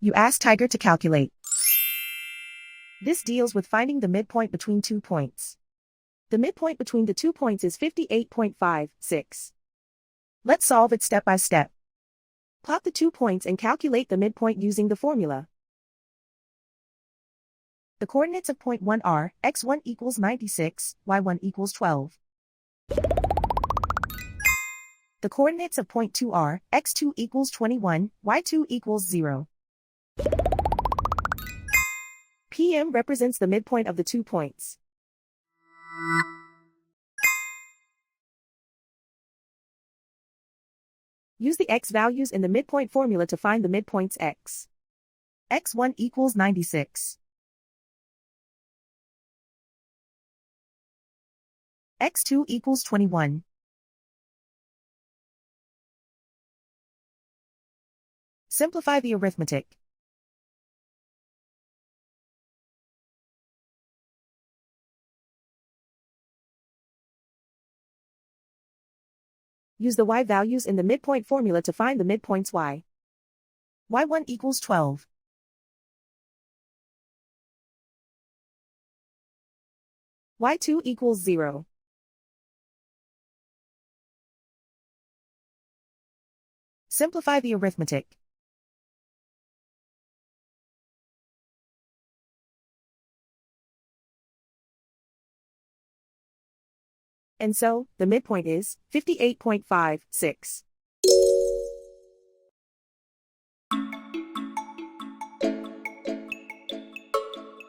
You ask Tiger to calculate. This deals with finding the midpoint between 2 points. The midpoint between the 2 points is 58.56. Let's solve it step by step. Plot the 2 points and calculate the midpoint using the formula. The coordinates of point 1 are x1 equals 96, y1 equals 12. The coordinates of point 2 are x2 equals 21, y2 equals 0. PM represents the midpoint of the 2 points. Use the x values in the midpoint formula to find the midpoints x. x1 equals 96. x2 equals 21. Simplify the arithmetic. Use the y values in the midpoint formula to find the midpoints y. y1 equals 12. y2 equals 0. Simplify the arithmetic. And so, the midpoint is 58.56.